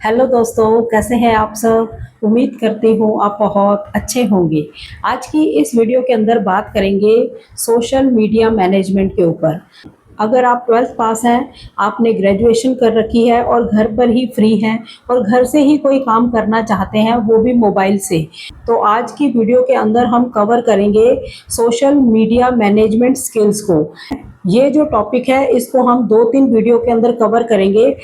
Hello दोस्तों, कैसे हैं आप सब। उम्मीद करती हूँ आप बहुत अच्छे होंगे। आज की इस वीडियो के अंदर बात करेंगे सोशल मीडिया मैनेजमेंट के ऊपर। अगर आप 12th पास हैं, आपने ग्रेजुएशन कर रखी है और घर पर ही फ्री हैं और घर से ही कोई काम करना चाहते हैं, वो भी मोबाइल से, तो आज की वीडियो के अंदर हम कवर करेंगे सोशल मीडिया मैनेजमेंट स्किल्स को। ये जो टॉपिक है इसको हम 2-3 वीडियो के अंदर कवर करेंगे।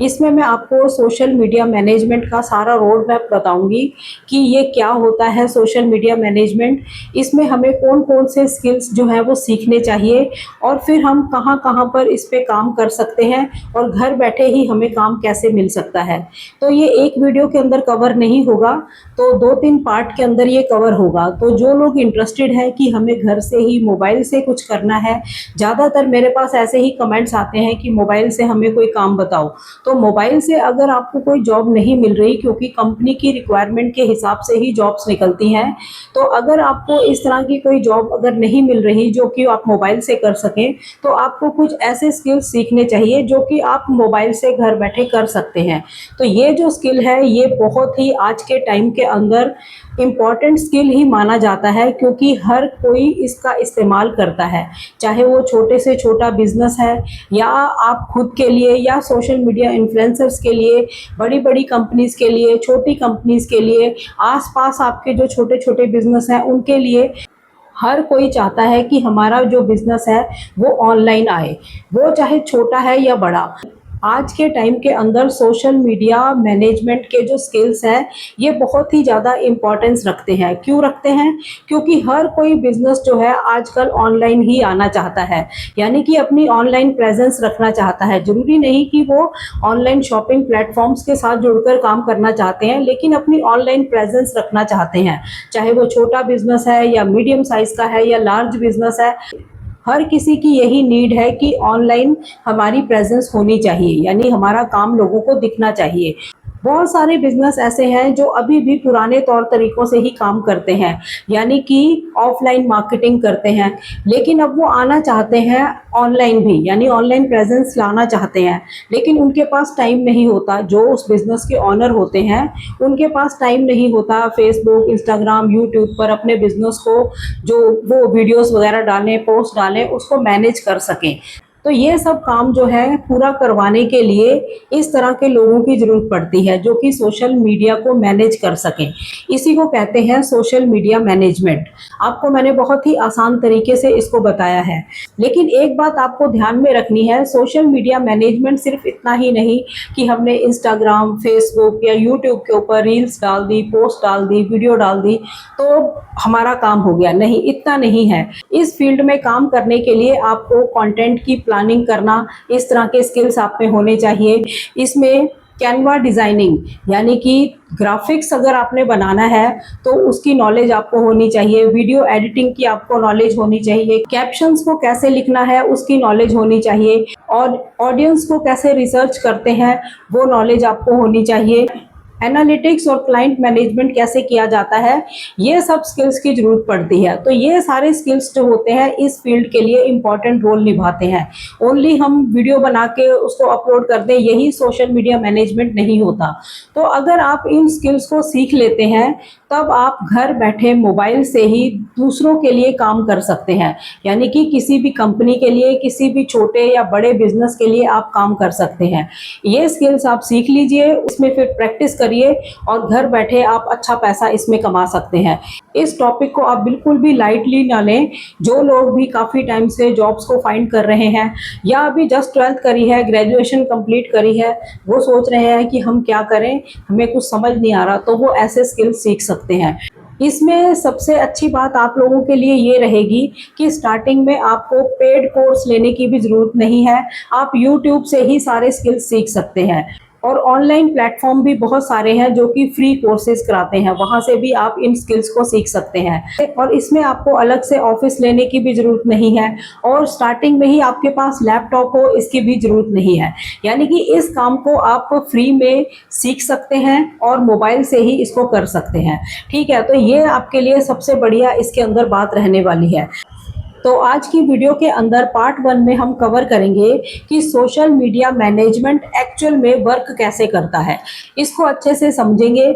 इसमें मैं आपको सोशल मीडिया मैनेजमेंट का सारा रोड मैप बताऊंगी कि ये क्या होता है सोशल मीडिया मैनेजमेंट। इसमें हमें कौन कौन से स्किल्स जो है वो सीखने चाहिए और फिर हम कहाँ कहाँ पर इस पे काम कर सकते हैं और घर बैठे ही हमें काम कैसे मिल सकता है। तो ये एक वीडियो के अंदर कवर नहीं होगा, तो 2-3 पार्ट के अंदर ये कवर होगा। तो जो लोग इंटरेस्टेड है कि हमें घर से ही मोबाइल से कुछ करना है, ज़्यादातर मेरे पास ऐसे ही कमेंट्स आते हैं कि मोबाइल से हमें कोई काम बताओ। तो मोबाइल से अगर आपको कोई जॉब नहीं मिल रही, क्योंकि कंपनी की रिक्वायरमेंट के हिसाब से ही जॉब्स निकलती हैं, तो अगर आपको इस तरह की कोई जॉब अगर नहीं मिल रही जो कि आप मोबाइल से कर सकें, तो आपको कुछ ऐसे स्किल्स सीखने चाहिए जो कि आप मोबाइल से घर बैठे कर सकते हैं। तो ये जो स्किल है ये बहुत ही आज के टाइम के अंदर इम्पॉर्टेंट स्किल ही माना जाता है, क्योंकि हर कोई इसका इस्तेमाल करता है। चाहे वो छोटे से छोटा बिजनेस है या आप खुद के लिए या सोशल मीडिया इन्फ्लुएंसर्स के लिए, बड़ी बड़ी कंपनीज के लिए, छोटी कंपनीज के लिए, आसपास आपके जो छोटे छोटे बिजनेस हैं उनके लिए, हर कोई चाहता है कि हमारा जो बिजनेस है वो ऑनलाइन आए, वो चाहे छोटा है या बड़ा। आज के टाइम के अंदर सोशल मीडिया मैनेजमेंट के जो स्किल्स हैं ये बहुत ही ज़्यादा इम्पोर्टेंस रखते हैं। क्यों रखते हैं? क्योंकि हर कोई बिजनेस जो है आजकल ऑनलाइन ही आना चाहता है, यानी कि अपनी ऑनलाइन प्रेजेंस रखना चाहता है। ज़रूरी नहीं कि वो ऑनलाइन शॉपिंग प्लेटफॉर्म्स के साथ जुड़कर काम करना चाहते हैं, लेकिन अपनी ऑनलाइन प्रेजेंस रखना चाहते हैं। चाहे वो छोटा बिजनेस है या मीडियम साइज़ का है या लार्ज बिजनेस है, हर किसी की यही नीड है कि ऑनलाइन हमारी प्रेजेंस होनी चाहिए, यानी हमारा काम लोगों को दिखना चाहिए। बहुत सारे बिजनेस ऐसे हैं जो अभी भी पुराने तौर तरीकों से ही काम करते हैं, यानी कि ऑफलाइन मार्केटिंग करते हैं, लेकिन अब वो आना चाहते हैं ऑनलाइन भी, यानी ऑनलाइन प्रेजेंस लाना चाहते हैं, लेकिन उनके पास टाइम नहीं होता। जो उस बिजनेस के ऑनर होते हैं उनके पास टाइम नहीं होता फेसबुक, इंस्टाग्राम, यूट्यूब पर अपने बिजनेस को जो वो वीडियोस वगैरह डालें, पोस्ट डालें, उसको मैनेज कर सकें। तो ये सब काम जो है पूरा करवाने के लिए इस तरह के लोगों की ज़रूरत पड़ती है जो कि सोशल मीडिया को मैनेज कर सकें। इसी को कहते हैं सोशल मीडिया मैनेजमेंट। आपको मैंने बहुत ही आसान तरीके से इसको बताया है, लेकिन एक बात आपको ध्यान में रखनी है, सोशल मीडिया मैनेजमेंट सिर्फ इतना ही नहीं कि हमने इंस्टाग्राम, फेसबुक या यूट्यूब के ऊपर रील्स डाल दी, पोस्ट डाल दी, वीडियो डाल दी तो हमारा काम हो गया। नहीं, इतना नहीं है। इस फील्ड में काम करने के लिए आपको कंटेंट की प्लानिंग करना, इस तरह के स्किल्स आप में होने चाहिए। इसमें कैनवा डिज़ाइनिंग, यानी कि ग्राफिक्स अगर आपने बनाना है तो उसकी नॉलेज आपको होनी चाहिए। वीडियो एडिटिंग की आपको नॉलेज होनी चाहिए। कैप्शंस को कैसे लिखना है उसकी नॉलेज होनी चाहिए, और ऑडियंस को कैसे रिसर्च करते हैं वो नॉलेज आपको होनी चाहिए। एनालिटिक्स और क्लाइंट मैनेजमेंट कैसे किया जाता है, ये सब स्किल्स की ज़रूरत पड़ती है। तो ये सारे स्किल्स जो होते हैं इस फील्ड के लिए इम्पॉर्टेंट रोल निभाते हैं। ओनली हम वीडियो बना के उसको अपलोड कर दें, यही सोशल मीडिया मैनेजमेंट नहीं होता। तो अगर आप इन स्किल्स को सीख लेते हैं तब आप घर बैठे मोबाइल से ही दूसरों के लिए काम कर सकते हैं, यानी कि किसी भी कंपनी के लिए, किसी भी छोटे या बड़े बिजनेस के लिए आप काम कर सकते हैं। ये स्किल्स आप सीख लीजिए, उसमें फिर प्रैक्टिस करिए और घर बैठे आप अच्छा पैसा इसमें कमा सकते हैं। इस टॉपिक को आप बिल्कुल भी लाइटली ना लें। जो लोग भी काफ़ी टाइम से जॉब्स को फाइंड कर रहे हैं या अभी जस्ट 12th करी है, ग्रेजुएशन कंप्लीट करी है, वो सोच रहे हैं कि हम क्या करें, हमें कुछ समझ नहीं आ रहा, तो वो ऐसे स्किल्स सीख सकते हैं। इसमें सबसे अच्छी बात आप लोगों के लिए ये रहेगी कि स्टार्टिंग में आपको पेड कोर्स लेने की भी ज़रूरत नहीं है। आप यूट्यूब से ही सारे स्किल्स सीख सकते हैं, और ऑनलाइन प्लेटफॉर्म भी बहुत सारे हैं जो कि फ्री कोर्सेज कराते हैं, वहाँ से भी आप इन स्किल्स को सीख सकते हैं। और इसमें आपको अलग से ऑफिस लेने की भी ज़रूरत नहीं है, और स्टार्टिंग में ही आपके पास लैपटॉप हो इसकी भी ज़रूरत नहीं है। यानी कि इस काम को आप फ्री में सीख सकते हैं और मोबाइल से ही इसको कर सकते हैं। ठीक है, तो ये आपके लिए सबसे बढ़िया इसके अंदर बात रहने वाली है। तो आज की वीडियो के अंदर पार्ट 1 में हम कवर करेंगे कि सोशल मीडिया मैनेजमेंट एक्चुअल में वर्क कैसे करता है। इसको अच्छे से समझेंगे।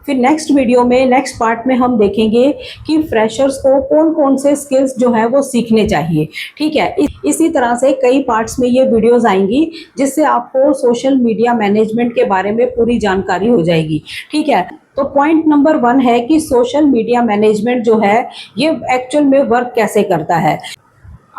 फिर नेक्स्ट वीडियो में नेक्स्ट पार्ट में हम देखेंगे कि फ्रेशर्स को कौन कौन से स्किल्स जो है वो सीखने चाहिए। ठीक है, इसी तरह से कई पार्ट्स में ये वीडियोस आएंगी जिससे आपको सोशल मीडिया मैनेजमेंट के बारे में पूरी जानकारी हो जाएगी। ठीक है, तो पॉइंट नंबर 1 है कि सोशल मीडिया मैनेजमेंट जो है ये एक्चुअल में वर्क कैसे करता है।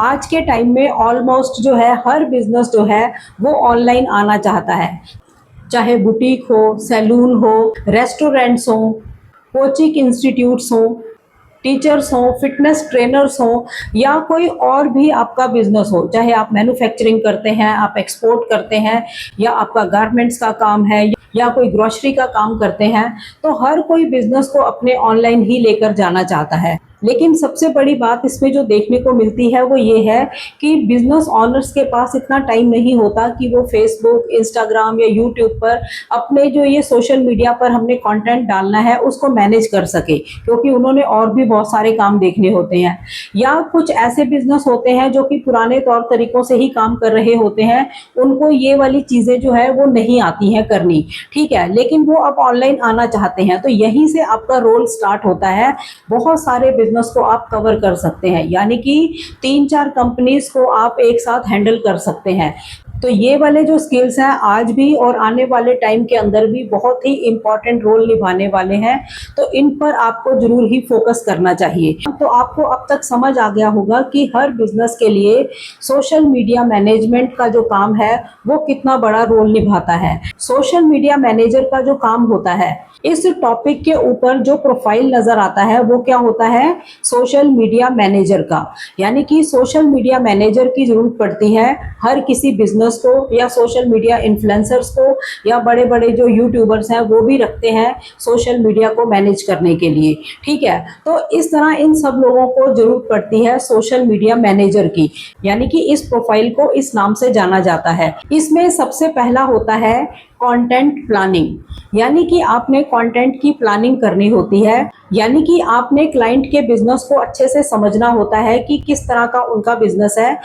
आज के टाइम में ऑलमोस्ट जो है हर बिजनेस जो है वो ऑनलाइन आना चाहता है, चाहे बुटीक हो, सैलून हो, रेस्टोरेंट्स हो, कोचिंग इंस्टीट्यूट्स हो, टीचर्स हो, फिटनेस ट्रेनर्स हो, या कोई और भी आपका बिजनेस हो, चाहे आप मैन्युफैक्चरिंग करते हैं, आप एक्सपोर्ट करते हैं, या आपका गारमेंट्स का काम है, या कोई ग्रोसरी का काम करते हैं, तो हर कोई बिजनेस को अपने ऑनलाइन ही लेकर जाना चाहता है। लेकिन सबसे बड़ी बात इसमें जो देखने को मिलती है वो ये है कि बिजनेस ऑनर्स के पास इतना टाइम नहीं होता कि वो फेसबुक, इंस्टाग्राम या यूट्यूब पर अपने जो ये सोशल मीडिया पर हमने कंटेंट डालना है उसको मैनेज कर सके, क्योंकि उन्होंने और भी बहुत सारे काम देखने होते हैं। या कुछ ऐसे बिजनेस होते हैं जो कि पुराने तौर तरीकों से ही काम कर रहे होते हैं, उनको ये वाली चीज़ें जो है वो नहीं आती हैं करनी। ठीक है, लेकिन वो अब ऑनलाइन आना चाहते हैं, तो यहीं से आपका रोल स्टार्ट होता है। बहुत सारे बिजनेस को आप कवर कर सकते हैं, यानी कि 3-4 कंपनीज को आप एक साथ हैंडल कर सकते हैं। तो ये वाले जो स्किल्स हैं आज भी और आने वाले टाइम के अंदर भी बहुत ही इंपॉर्टेंट रोल निभाने वाले हैं, तो इन पर आपको जरूर ही फोकस करना चाहिए। तो आपको अब तक समझ आ गया होगा कि हर बिजनेस के लिए सोशल मीडिया मैनेजमेंट का जो काम है वो कितना बड़ा रोल निभाता है। सोशल मीडिया मैनेजर का जो काम होता है, इस टॉपिक के ऊपर जो प्रोफाइल नजर आता है वो क्या होता है, सोशल मीडिया मैनेजर का। यानी कि सोशल मीडिया मैनेजर की जरूरत पड़ती है हर किसी बिजनेस को, या सोशल मीडिया इन्फ्लुएंसर्स को, या बड़े बड़े जो यूट्यूबर्स हैं वो भी रखते हैं सोशल मीडिया को मैनेज करने के लिए। ठीक है, तो इस तरह इन सब लोगों को जरूरत पड़ती है सोशल मीडिया मैनेजर की, यानी कि इस प्रोफाइल को इस नाम से जाना जाता है। इसमें सबसे पहला होता है कंटेंट प्लानिंग, यानी कि आपने कंटेंट की प्लानिंग करनी होती है, यानी कि आपने क्लाइंट के बिजनेस को अच्छे से समझना होता है कि किस तरह का उनका बिजनेस है।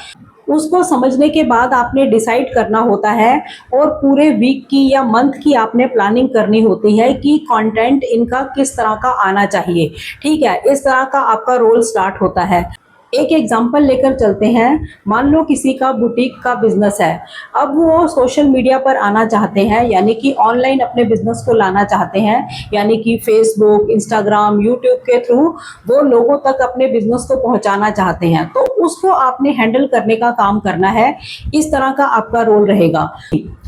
उसको समझने के बाद आपने डिसाइड करना होता है और पूरे वीक की या मंथ की आपने प्लानिंग करनी होती है कि कंटेंट इनका किस तरह का आना चाहिए। ठीक है, इस तरह का आपका रोल स्टार्ट होता है। एक एग्जाम्पल लेकर चलते हैं। मान लो किसी का बुटीक का बिजनेस है, अब वो सोशल मीडिया पर आना चाहते हैं, यानी कि ऑनलाइन अपने बिजनेस को लाना चाहते हैं, यानी कि फेसबुक, इंस्टाग्राम, यूट्यूब के थ्रू वो लोगों तक अपने बिजनेस को पहुंचाना चाहते हैं, तो उसको आपने हैंडल करने का काम करना है। इस तरह का आपका रोल रहेगा।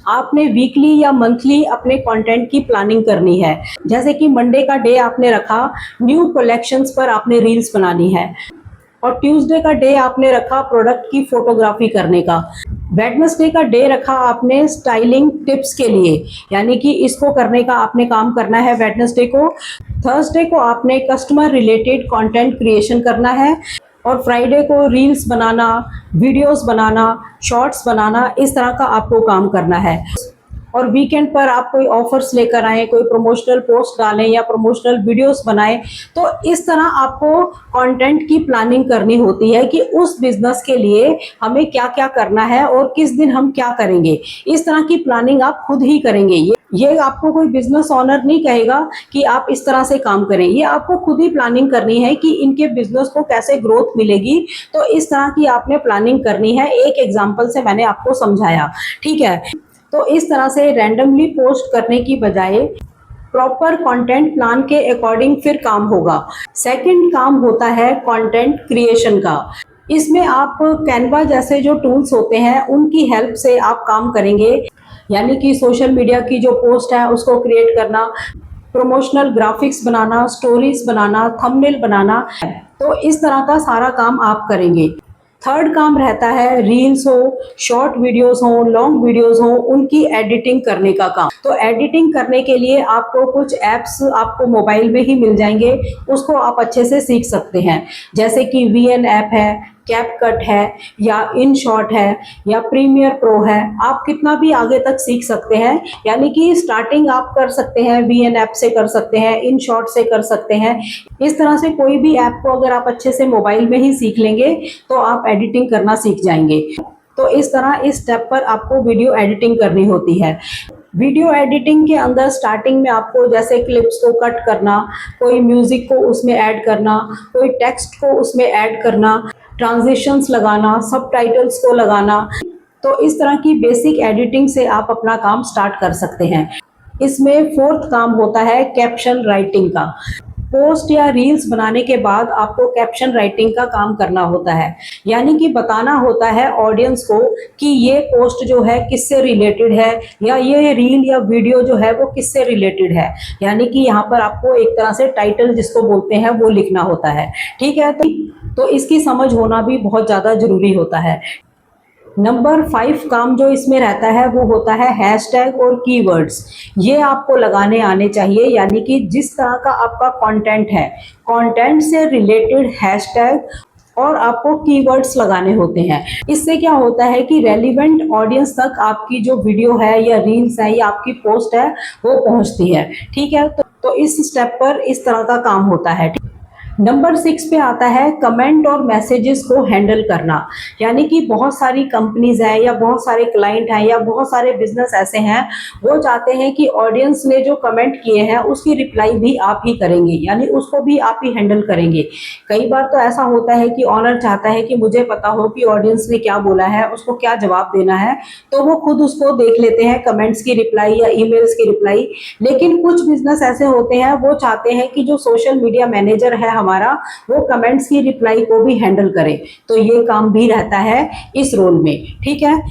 आपने वीकली या मंथली अपने कंटेंट की प्लानिंग करनी है। जैसे कि मंडे का डे आपने रखा न्यू कलेक्शंस पर आपने रील्स बनानी है, और ट्यूसडे का डे आपने रखा प्रोडक्ट की फोटोग्राफी करने का, वेडनेसडे का डे रखा आपने स्टाइलिंग टिप्स के लिए, यानी कि इसको करने का आपने काम करना है वेडनेसडे को। थर्सडे को आपने कस्टमर रिलेटेड कंटेंट क्रिएशन करना है, और फ्राइडे को रील्स बनाना, वीडियोस बनाना, शॉर्ट्स बनाना, इस तरह का आपको काम करना है। और वीकेंड पर आप कोई ऑफर्स लेकर आए, कोई प्रमोशनल पोस्ट डालें या प्रमोशनल वीडियोस बनाएं। तो इस तरह आपको कंटेंट की प्लानिंग करनी होती है कि उस बिजनेस के लिए हमें क्या क्या करना है और किस दिन हम क्या करेंगे। इस तरह की प्लानिंग आप खुद ही करेंगे। ये आपको कोई बिजनेस ओनर नहीं कहेगा कि आप इस तरह से काम करें, ये आपको खुद ही प्लानिंग करनी है कि इनके बिजनेस को कैसे ग्रोथ मिलेगी। तो इस तरह की आपने प्लानिंग करनी है। एक एग्जांपल से मैंने आपको समझाया। ठीक है, तो इस तरह से रैंडमली पोस्ट करने की बजाय प्रॉपर कंटेंट प्लान के अकॉर्डिंग फिर काम होगा। सेकंड काम होता है कंटेंट क्रिएशन का। इसमें आप कैनवा जैसे जो टूल्स होते हैं उनकी हेल्प से आप काम करेंगे, यानी कि सोशल मीडिया की जो पोस्ट है उसको क्रिएट करना, प्रमोशनल ग्राफिक्स बनाना, स्टोरीज बनाना, थंबनेल बनाना, तो इस तरह का सारा काम आप करेंगे। थर्ड काम रहता है रील्स हो, शॉर्ट वीडियोस हो, लॉन्ग वीडियोस हो, उनकी एडिटिंग करने का काम। तो एडिटिंग करने के लिए आपको कुछ ऐप्स आपको मोबाइल में ही मिल जाएंगे, उसको आप अच्छे से सीख सकते हैं। जैसे कि VN ऐप है, कैपकट है या InShot है या प्रीमियर प्रो है, आप कितना भी आगे तक सीख सकते हैं। यानी कि स्टार्टिंग आप कर सकते हैं VN ऐप से कर सकते हैं, InShot से कर सकते हैं। इस तरह से कोई भी ऐप को अगर आप अच्छे से मोबाइल में ही सीख लेंगे तो आप एडिटिंग करना सीख जाएंगे। तो इस तरह इस स्टेप पर आपको वीडियो एडिटिंग करनी होती है। वीडियो एडिटिंग के अंदर स्टार्टिंग में आपको जैसे क्लिप्स को कट करना, कोई म्यूजिक को उसमें ऐड करना, कोई टेक्स्ट को उसमें ऐड करना, ट्रांजिशंस लगाना, सबटाइटल्स को लगाना, तो इस तरह की बेसिक एडिटिंग से आप अपना काम स्टार्ट कर सकते हैं। इसमें फोर्थ काम होता है कैप्शन राइटिंग का। पोस्ट या रील्स बनाने के बाद आपको कैप्शन राइटिंग का काम करना होता है, यानी कि बताना होता है ऑडियंस को कि ये पोस्ट जो है किससे रिलेटेड है या ये रील या वीडियो जो है वो किससे रिलेटेड है। यानी कि यहाँ पर आपको एक तरह से टाइटल जिसको बोलते हैं वो लिखना होता है। ठीक है, तो इसकी समझ होना भी बहुत ज़्यादा जरूरी होता है। नंबर 5 काम जो इसमें रहता है वो होता है हैशटैग और कीवर्ड्स। ये आपको लगाने आने चाहिए, यानी कि जिस तरह का आपका कंटेंट है, कंटेंट से रिलेटेड हैशटैग और आपको कीवर्ड्स लगाने होते हैं। इससे क्या होता है कि रेलिवेंट ऑडियंस तक आपकी जो वीडियो है या रील्स है या आपकी पोस्ट है वो पहुंचती है। ठीक है, तो इस स्टेप पर इस तरह का काम होता है। नंबर 6 पे आता है कमेंट और मैसेजेस को हैंडल करना। यानी कि बहुत सारी कंपनीज हैं या बहुत सारे क्लाइंट हैं या बहुत सारे बिजनेस ऐसे हैं, वो चाहते हैं कि ऑडियंस ने जो कमेंट किए हैं उसकी रिप्लाई भी आप ही करेंगे, यानी उसको भी आप ही हैंडल करेंगे। कई बार तो ऐसा होता है कि ऑनर चाहता है कि मुझे पता हो कि ऑडियंस ने क्या बोला है, उसको क्या जवाब देना है, तो वो खुद उसको देख लेते हैं कमेंट्स की रिप्लाई या ईमेल्स की रिप्लाई। लेकिन कुछ बिजनेस ऐसे होते हैं वो चाहते हैं कि जो सोशल मीडिया मैनेजर है हमारा, वो कमेंट्स की रिप्लाई को भी हैंडल करे। तो ये काम भी रहता है इस रोल में। ठीक है,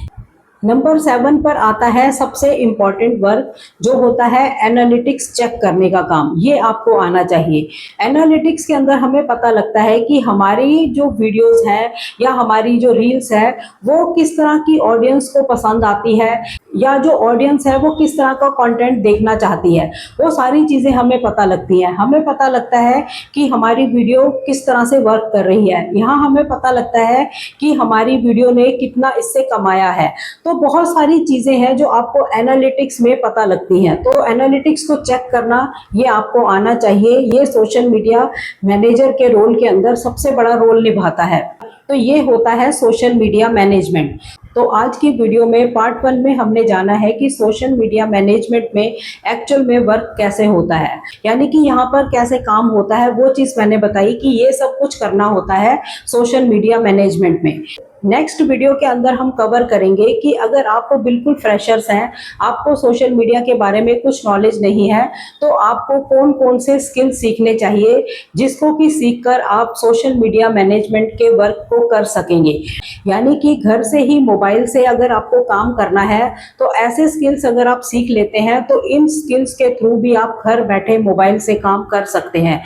नंबर 7 पर आता है सबसे इंपॉर्टेंट वर्क, जो होता है एनालिटिक्स चेक करने का काम। ये आपको आना चाहिए। एनालिटिक्स के अंदर हमें पता लगता है कि हमारी जो वीडियोस हैं या हमारी जो रील्स है वो किस तरह की ऑडियंस को पसंद आती है, या जो ऑडियंस है वो किस तरह का कंटेंट देखना चाहती है। वो सारी चीज़ें हमें पता लगती हैं। हमें पता लगता है कि हमारी वीडियो किस तरह से वर्क कर रही है। यहाँ हमें पता लगता है कि हमारी वीडियो ने कितना इससे कमाया है। तो बहुत सारी चीज़ें हैं जो आपको एनालिटिक्स में पता लगती हैं। तो एनालिटिक्स को चेक करना ये आपको आना चाहिए। ये सोशल मीडिया मैनेजर के रोल के अंदर सबसे बड़ा रोल निभाता है। तो ये होता है सोशल मीडिया मैनेजमेंट। तो आज की वीडियो में पार्ट 1 में हमने जाना है कि सोशल मीडिया मैनेजमेंट में एक्चुअल में वर्क कैसे होता है, यानी कि यहाँ पर कैसे काम होता है, वो चीज़ मैंने बताई कि ये सब कुछ करना होता है सोशल मीडिया मैनेजमेंट में। नेक्स्ट वीडियो के अंदर हम कवर करेंगे कि अगर आप बिल्कुल फ्रेशर्स हैं, आपको सोशल मीडिया के बारे में कुछ नॉलेज नहीं है, तो आपको कौन कौन से स्किल सीखने चाहिए जिसको कि सीखकर आप सोशल मीडिया मैनेजमेंट के वर्क को कर सकेंगे। यानी कि घर से ही मोबाइल से अगर आपको काम करना है तो ऐसे स्किल्स अगर आप सीख लेते हैं तो इन स्किल्स के थ्रू भी आप घर बैठे मोबाइल से काम कर सकते हैं।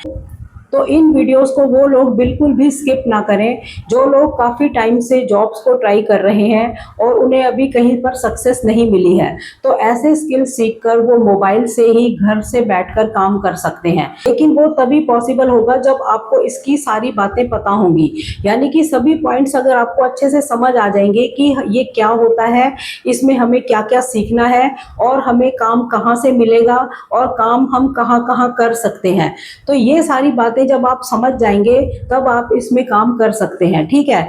तो इन वीडियोस को वो लोग बिल्कुल भी स्किप ना करें जो लोग काफ़ी टाइम से जॉब्स को ट्राई कर रहे हैं और उन्हें अभी कहीं पर सक्सेस नहीं मिली है। तो ऐसे स्किल सीखकर वो मोबाइल से ही घर से बैठकर काम कर सकते हैं। लेकिन वो तभी पॉसिबल होगा जब आपको इसकी सारी बातें पता होंगी, यानी कि सभी पॉइंट्स अगर आपको अच्छे से समझ आ जाएंगे कि ये क्या होता है, इसमें हमें क्या क्या सीखना है और हमें काम कहाँ से मिलेगा और काम हम कहाँ कहाँ कर सकते हैं। तो ये सारी बातें जब आप समझ जाएंगे तब आप इसमें काम कर सकते हैं। ठीक है,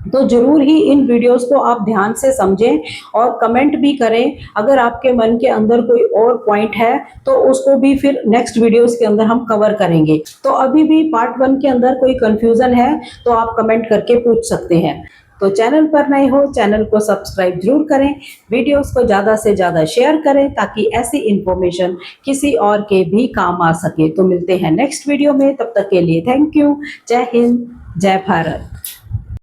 तो जरूर ही इन वीडियोस को आप ध्यान से समझें और कमेंट भी करें। अगर आपके मन के अंदर कोई और पॉइंट है तो उसको भी फिर नेक्स्ट वीडियोस के अंदर हम कवर करेंगे। तो अभी भी पार्ट 1 के अंदर कोई कंफ्यूजन है तो आप कमेंट करके पूछ सकते हैं। तो चैनल पर नए हो, चैनल को सब्सक्राइब जरूर करें, वीडियोस को ज़्यादा से ज़्यादा शेयर करें ताकि ऐसी इन्फॉर्मेशन किसी और के भी काम आ सके। तो मिलते हैं नेक्स्ट वीडियो में, तब तक के लिए थैंक यू। जय हिंद, जय भारत।